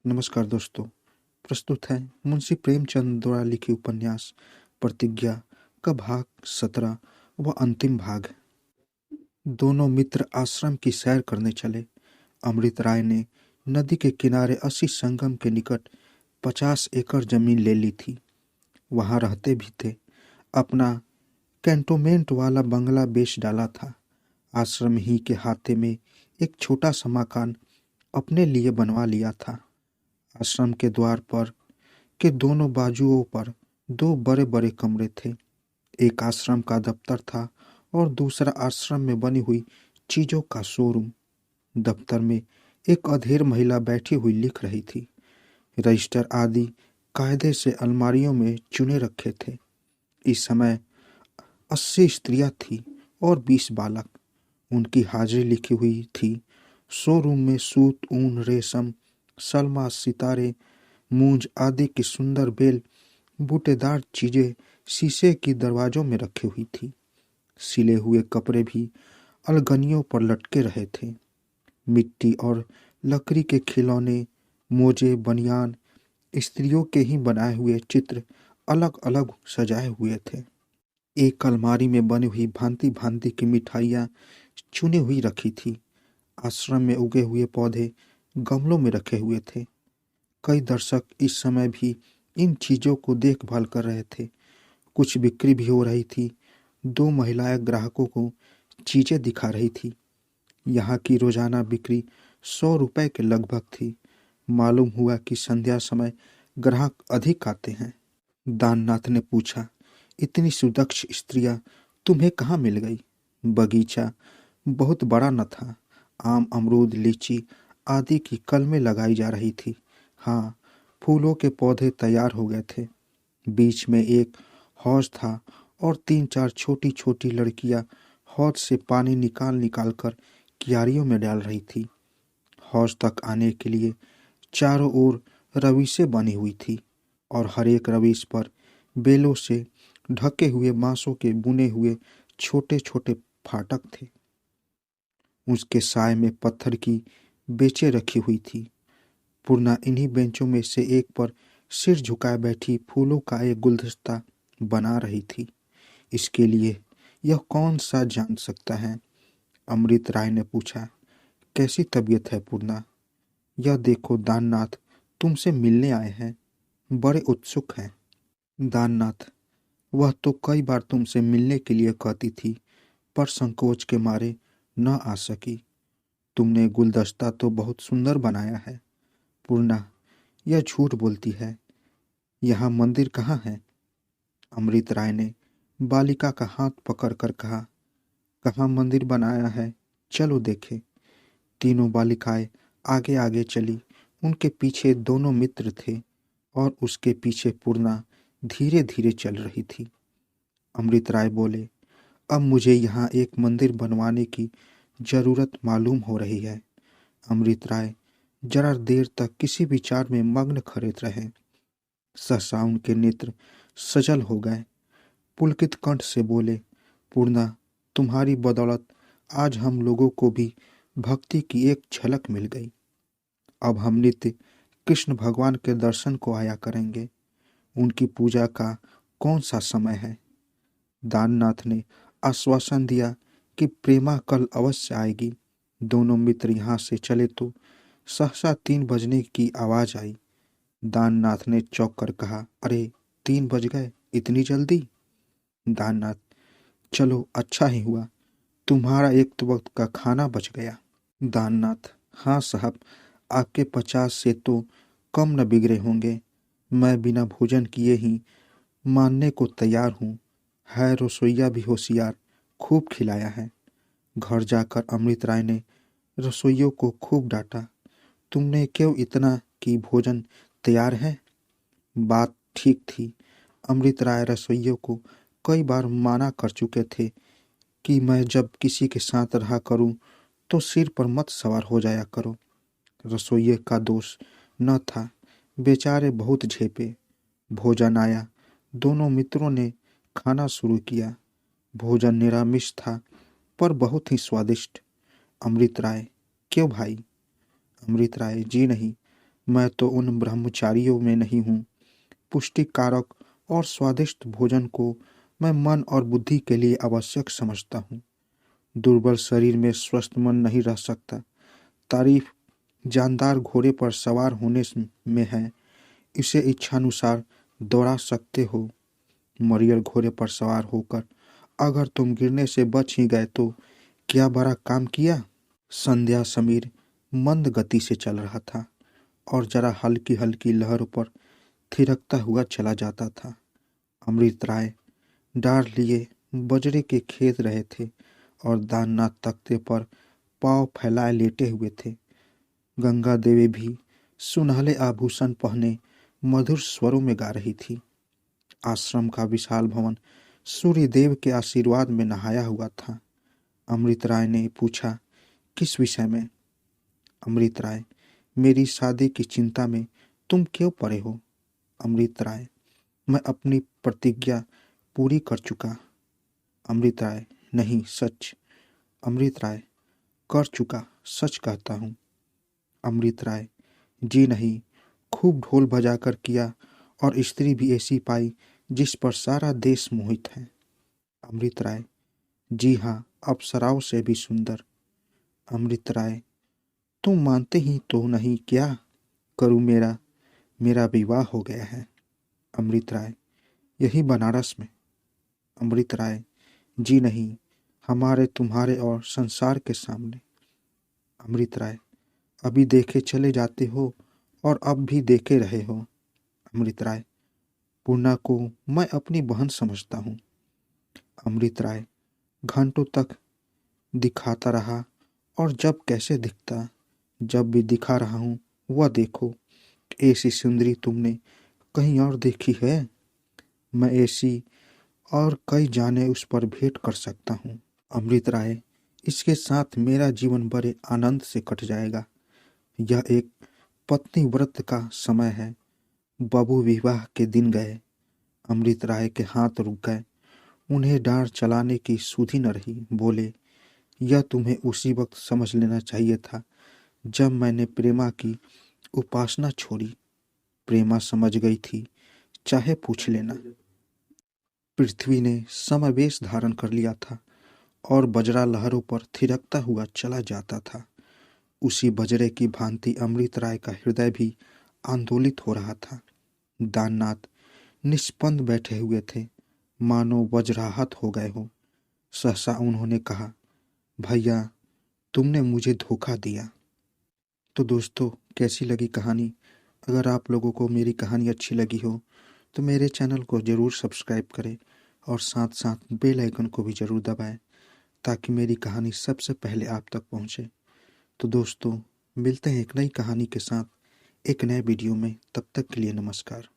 नमस्कार दोस्तों। प्रस्तुत है मुंशी प्रेमचंद द्वारा लिखी उपन्यास प्रतिज्ञा का भाग 17 व अंतिम भाग। दोनों मित्र आश्रम की सैर करने चले। अमृत राय ने नदी के किनारे 80 संगम के निकट 50 एकड़ जमीन ले ली थी। वहां रहते भी थे। अपना कैंटोनमेंट वाला बंगला बेच डाला था। आश्रम ही के हाथे में एक छोटा सा मकान अपने लिए बनवा लिया था। आश्रम के द्वार पर के दोनों बाजुओं पर दो बड़े बड़े कमरे थे। एक आश्रम का दफ्तर था और दूसरा आश्रम में बनी हुई चीजों का शोरूम। दफ्तर में एक अधेड़ महिला बैठी हुई लिख रही थी। रजिस्टर आदि कायदे से अलमारियों में चुने रखे थे। इस समय 80 स्त्रियां थी और 20 बालक। उनकी हाजिरी लिखी हुई थी। शोरूम में सूत, ऊन, रेशम, सलमा, सितारे, मूंज आदि की सुंदर बेल बूटेदार चीजें शीशे की दरवाजों में रखी हुई थी। सिले हुए कपड़े भी अलगनियों पर लटके रहे थे। मिट्टी और लकड़ी के खिलौने, मोजे, बनियान, स्त्रियों के ही बनाए हुए चित्र अलग अलग सजाए हुए थे। एक अलमारी में बनी हुई भांति भांति की मिठाइयाँ चुनी हुई रखी थी। आश्रम में उगे हुए पौधे गमलों में रखे हुए थे। कई दर्शक इस समय भी इन चीजों को देखभाल कर रहे थे। कुछ बिक्री भी हो रही थी। दो महिलाएं ग्राहकों को चीजें दिखा रही थी। यहाँ की रोजाना बिक्री 100 रुपए के लगभग थी। मालूम हुआ कि संध्या समय ग्राहक अधिक आते हैं। दाननाथ ने पूछा, इतनी सुदक्ष स्त्रियां तुम्हें कहाँ मिल गई? बगीचा बहुत बड़ा न था। आम, अमरूद, लीची आदि की कलमें लगाई जा रही थी। हाँ, फूलों के पौधे तैयार हो गए थे। बीच में एक हौज था और 3-4 छोटी छोटी लड़कियां हौज से पानी निकाल निकाल कर क्यारियों में डाल रही थी। हौज तक आने के लिए चारों ओर रवीसें बनी हुई थी और हर एक रवीस पर बेलों से ढके हुए बांसों के बुने हुए छोटे छोटे फाटक थे। उसके साय में पत्थर की बेचें रखी हुई थी। पूर्णा इन्हीं बेंचों में से एक पर सिर झुकाए बैठी फूलों का एक गुलदस्ता बना रही थी। इसके लिए यह कौन सा जान सकता है? अमृत राय ने पूछा। कैसी तबीयत है पूर्णा? यह देखो दाननाथ तुमसे मिलने आए हैं, बड़े उत्सुक हैं। दाननाथ, वह तो कई बार तुमसे मिलने के लिए कहती थी, पर संकोच के मारे न आ सकी। तुमने गुलदस्ता तो बहुत सुंदर बनाया है। पूर्णा, यह झूठ बोलती है। यहाँ मंदिर कहाँ है? अमृत राय ने बालिका का हाथ पकड़कर कहा। कहाँ मंदिर बनाया है, चलो देखे। तीनों बालिकाएं आगे आगे चली। उनके पीछे दोनों मित्र थे और उसके पीछे पूर्णा धीरे धीरे चल रही थी। अमृत राय बोले, अब मुझे यहाँ एक मंदिर बनवाने की जरूरत मालूम हो रही है। अमृत राय जरा देर तक किसी विचार में मग्न खड़े रहे। सहसा उनके नेत्र सजल हो गए। पुलकित कंठ से बोले, पूर्णा, तुम्हारी बदौलत आज हम लोगों को भी भक्ति की एक झलक मिल गई। अब हम नित्य कृष्ण भगवान के दर्शन को आया करेंगे। उनकी पूजा का कौन सा समय है? दाननाथ ने आश्वासन दिया कि प्रेमा कल अवश्य आएगी। दोनों मित्र यहाँ से चले तो सहसा 3 बजने की आवाज आई। दाननाथ ने चौंक कर कहा, अरे 3 बज गए, इतनी जल्दी? दाननाथ, चलो अच्छा ही हुआ, तुम्हारा एक तो वक्त का खाना बच गया। दाननाथ, हाँ साहब, आपके 50 से तो कम न बिगड़े होंगे। मैं बिना भोजन किए ही मानने को तैयार हूँ। है रसोइया भी होशियार, खूब खिलाया है। घर जाकर अमृत राय ने रसोइयों को खूब डांटा। तुमने क्यों इतना कि भोजन तैयार है? बात ठीक थी। अमृत राय रसोइयों को कई बार माना कर चुके थे कि मैं जब किसी के साथ रहा करूं तो सिर पर मत सवार हो जाया करो। रसोइये का दोष न था, बेचारे बहुत झेपे। भोजन आया। दोनों मित्रों ने खाना शुरू किया। भोजन निरामिष था पर बहुत ही स्वादिष्ट। अमृत राय, क्यों भाई? अमृत राय, जी नहीं, मैं तो उन ब्रह्मचारियों में नहीं हूँ। पुष्टिकारक और स्वादिष्ट भोजन को मैं मन और बुद्धि के लिए आवश्यक समझता हूँ। दुर्बल शरीर में स्वस्थ मन नहीं रह सकता। तारीफ जानदार घोड़े पर सवार होने में है, इसे इच्छानुसार दौड़ा सकते हो। मरियल घोड़े पर सवार होकर अगर तुम गिरने से बच ही गए तो क्या बड़ा काम किया। संध्या समीर मंद गति से चल रहा था और जरा हल्की हल्की लहरों पर थिरकता हुआ चला जाता था। अमृत राय डार लिए बजरे के खेत रहे थे और दाननाथ तख्ते पर पांव फैलाए लेटे हुए थे। गंगा देवी भी सुनहले आभूषण पहने मधुर स्वरों में गा रही थी। आश्रम का विशाल भवन सूर्य देव के आशीर्वाद में नहाया हुआ था। अमृत राय ने पूछा, किस विषय में? अमृत राय, मेरी शादी की चिंता में तुम क्यों पड़े हो? अमृत राय, मैं अपनी प्रतिज्ञा पूरी कर चुका। अमृत राय, नहीं, सच। अमृत राय, कर चुका, सच कहता हूँ। अमृत राय, जी नहीं, खूब ढोल बजाकर किया और स्त्री भी ऐसी पाई जिस पर सारा देश मोहित है। अमृत राय, जी हाँ, अप्सराओं से भी सुंदर। अमृत राय, तुम मानते ही तो नहीं क्या करूँ, मेरा विवाह हो गया है। अमृत राय, यही बनारस में? अमृत राय, जी नहीं, हमारे, तुम्हारे और संसार के सामने। अमृत राय, अभी देखे चले जाते हो और अब भी देखे रहे हो। अमृत राय, पूर्णा को मैं अपनी बहन समझता हूँ। अमृत राय, घंटों तक दिखाता रहा और जब कैसे दिखता, जब भी दिखा रहा हूँ वह देखो, ऐसी सुंदरी तुमने कहीं और देखी है? मैं ऐसी और कई जाने उस पर भेंट कर सकता हूँ। अमृत राय, इसके साथ मेरा जीवन बड़े आनंद से कट जाएगा। यह एक पत्नी व्रत का समय है। बाबू विवाह के दिन गए। अमृत राय के हाथ रुक गए। उन्हें डांड चलाने की सुधि न रही। बोले, यह तुम्हें उसी वक्त समझ लेना चाहिए था जब मैंने प्रेमा की उपासना छोड़ी। प्रेमा समझ गई थी, चाहे पूछ लेना। पृथ्वी ने समावेश धारण कर लिया था और बजरा लहरों पर थिरकता हुआ चला जाता था। उसी बजरे की भांति अमृत राय का हृदय भी आंदोलित हो रहा था। दाननाथ निष्पंद बैठे हुए थे, मानो वज्राहत हो गए हो। सहसा उन्होंने कहा, भैया, तुमने मुझे धोखा दिया। तो दोस्तों, कैसी लगी कहानी? अगर आप लोगों को मेरी कहानी अच्छी लगी हो तो मेरे चैनल को ज़रूर सब्सक्राइब करें और साथ साथ बेल आइकन को भी ज़रूर दबाएं ताकि मेरी कहानी सबसे पहले आप तक पहुंचे। तो दोस्तों, मिलते हैं एक नई कहानी के साथ एक नए वीडियो में। तब तक के लिए नमस्कार।